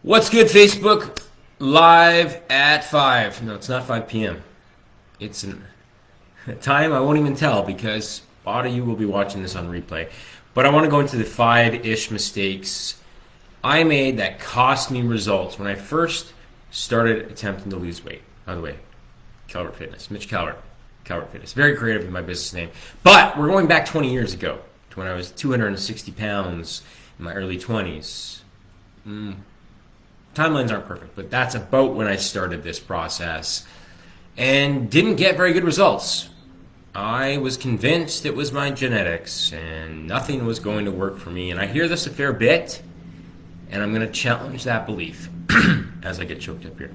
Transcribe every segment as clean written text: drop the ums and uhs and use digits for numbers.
What's good, Facebook? Live at 5. No, it's not 5 p.m. It's a time I won't even tell because a lot of you will be watching this on replay. But I want to go into the 5-ish mistakes I made that cost me results when I first started attempting to lose weight. By the way, Calvert Fitness, Mitch Calvert, Calvert Fitness. Very creative in my business name. But we're going back 20 years ago to when I was 260 pounds in my early 20s. Timelines aren't perfect, but that's about when I started this process and didn't get very good results. I was convinced it was my genetics and nothing was going to work for me. And I hear this a fair bit, and I'm going to challenge that belief as I get choked up here.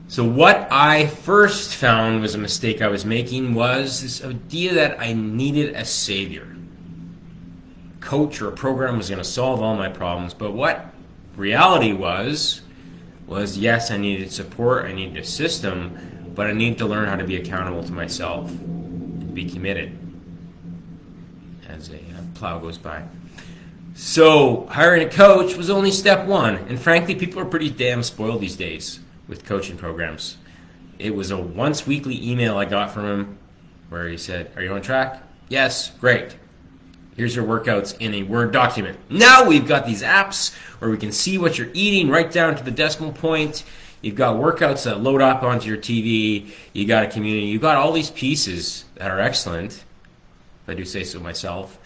So what I first found was a mistake I was making was this idea that I needed a savior. A coach or a program was going to solve all my problems, but what reality was yes, I needed support, I needed a system, but I needed to learn how to be accountable to myself and be committed as a plow goes by. So hiring a coach was only step one, and frankly, people are pretty damn spoiled these days with coaching programs. It was a once weekly email I got from him where he said, "Are you on track?" "Yes." "Great. Here's your workouts in a Word document." Now we've got these apps where we can see what you're eating right down to the decimal point. You've got workouts that load up onto your TV. You got a community. You've got all these pieces that are excellent, if I do say so myself.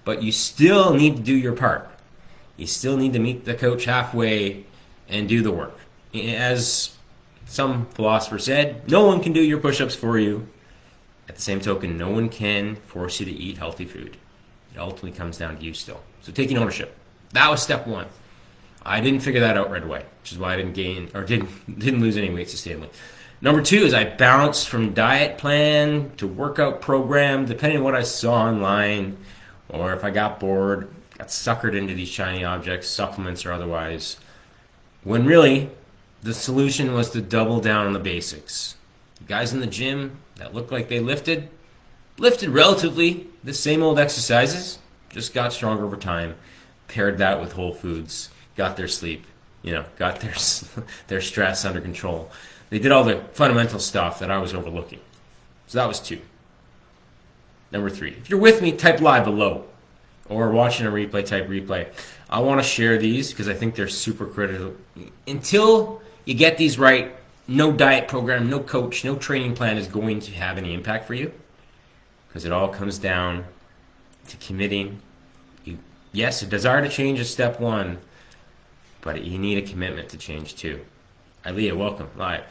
But you still need to do your part. You still need to meet the coach halfway and do the work. As some philosopher said, no one can do your push-ups for you. At the same token, no one can force you to eat healthy food. It ultimately comes down to you still. So taking ownership. That was step one. I didn't figure that out right away, which is why I didn't gain or didn't lose any weight sustainably. Number two is I bounced from diet plan to workout program, depending on what I saw online, or if I got bored, got suckered into these shiny objects, supplements or otherwise, when really the solution was to double down on the basics. The guys in the gym that looked like they lifted relatively the same old exercises, just got stronger over time, paired that with whole foods, got their sleep, got their stress under control. They did all the fundamental stuff that I was overlooking. So that was two. Number three, if you're with me, type live below, or watching a replay, type replay. I want to share these because I think they're super critical. Until you get these right, no diet program, no coach, no training plan is going to have any impact for you, because it all comes down to committing. Yes, a desire to change is step one, but you need a commitment to change too. Ilea, welcome, live.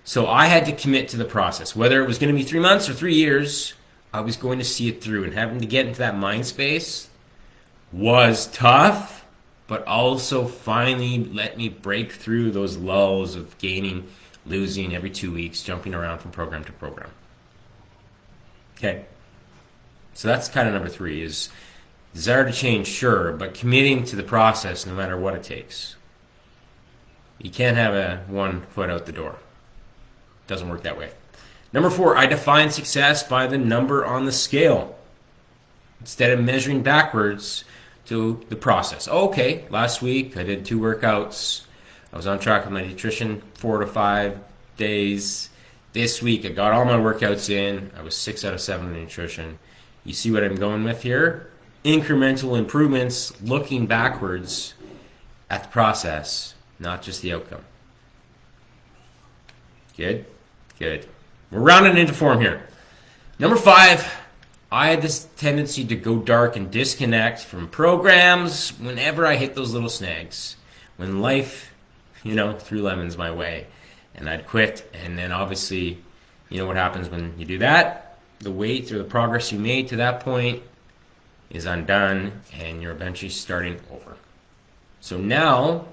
So I had to commit to the process. Whether it was going to be 3 months or 3 years, I was going to see it through. And having to get into that mind space was tough, but also finally let me break through those lulls of gaining, losing every 2 weeks, jumping around from program to program. Okay. So that's kind of number three, is desire to change, sure, but committing to the process no matter what it takes. You can't have one foot out the door. It doesn't work that way. Number four, I define success by the number on the scale instead of measuring backwards to the process. Okay, last week I did 2 workouts. I was on track with my nutrition 4 to 5 days. This week I got all my workouts in. I was 6 out of 7 in nutrition. You see what I'm going with here? Incremental improvements, looking backwards at the process, not just the outcome. Good? Good. We're rounding into form here. Number 5, I had this tendency to go dark and disconnect from programs whenever I hit those little snags. When life, threw lemons my way. And I'd quit, and then obviously, what happens when you do that? The weight or the progress you made to that point is undone, and you're eventually starting over. So now,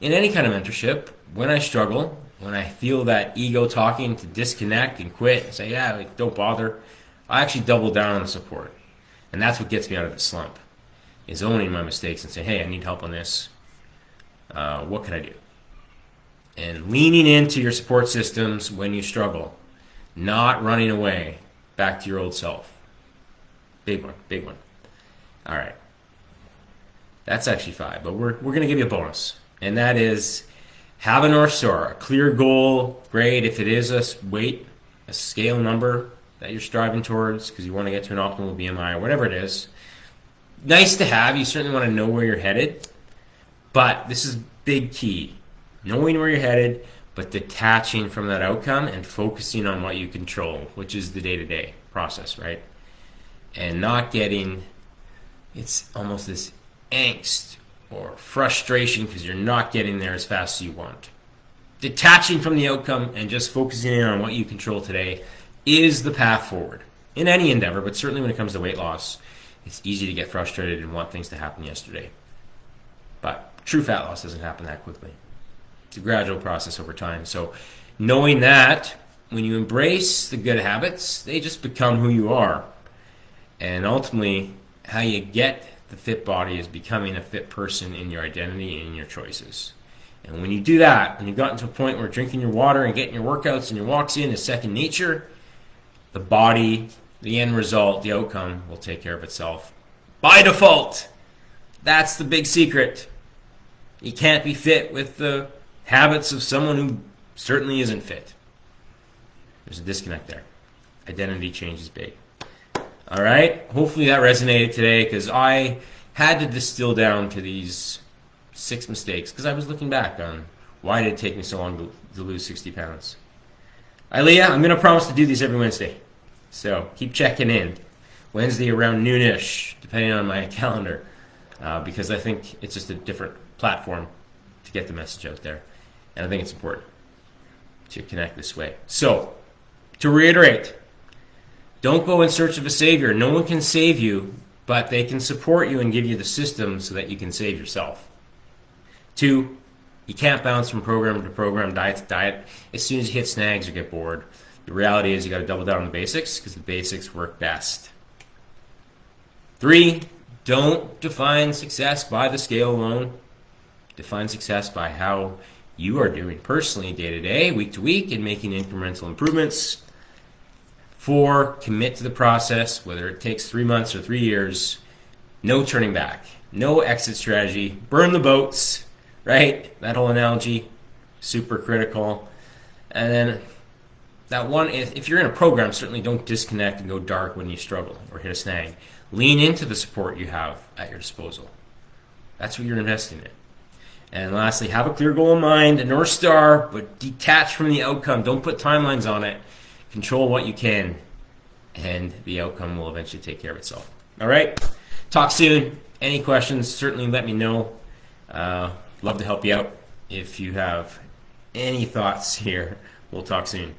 in any kind of mentorship, when I struggle, when I feel that ego talking to disconnect and quit and say, don't bother, I actually double down on the support. And that's what gets me out of the slump, is owning my mistakes and saying, hey, I need help on this. What can I do? And leaning into your support systems when you struggle, not running away back to your old self. Big one, big one. All right. That's actually 5, but we're going to give you a bonus. And that is have a North Star, a clear goal. Great if it is a weight, a scale number that you're striving towards because you want to get to an optimal BMI or whatever it is. Nice to have. You certainly want to know where you're headed. But this is big key. Knowing where you're headed, but detaching from that outcome and focusing on what you control, which is the day-to-day process, right? And not getting, it's almost this angst or frustration because you're not getting there as fast as you want. Detaching from the outcome and just focusing in on what you control today is the path forward in any endeavor, but certainly when it comes to weight loss, it's easy to get frustrated and want things to happen yesterday. But true fat loss doesn't happen that quickly. It's a gradual process over time. So knowing that, when you embrace the good habits, they just become who you are. And ultimately, how you get the fit body is becoming a fit person in your identity and in your choices. And when you do that, when you've gotten to a point where drinking your water and getting your workouts and your walks in is second nature, the body, the end result, the outcome will take care of itself by default. That's the big secret. You can't be fit with the habits of someone who certainly isn't fit. There's a disconnect there. Identity change is big. All right? Hopefully that resonated today because I had to distill down to these 6 mistakes because I was looking back on why did it take me so long to lose 60 pounds. Ilea, I'm going to promise to do these every Wednesday. So keep checking in. Wednesday around noonish, depending on my calendar, because I think it's just a different platform to get the message out there. And I think it's important to connect this way. So, to reiterate, don't go in search of a savior. No one can save you, but they can support you and give you the system so that you can save yourself. 2, you can't bounce from program to program, diet to diet. As soon as you hit snags or get bored, the reality is you got to double down on the basics because the basics work best. 3, don't define success by the scale alone. Define success by how you are doing personally day to day, week to week, and making incremental improvements. 4, commit to the process, whether it takes 3 months or 3 years. No turning back. No exit strategy. Burn the boats, right? That whole analogy, super critical. And then that one, if you're in a program, certainly don't disconnect and go dark when you struggle or hit a snag. Lean into the support you have at your disposal. That's what you're investing in. And lastly, have a clear goal in mind, a North Star, but detach from the outcome. Don't put timelines on it. Control what you can, and the outcome will eventually take care of itself. All right? Talk soon. Any questions, certainly let me know. Love to help you out. If you have any thoughts here, we'll talk soon.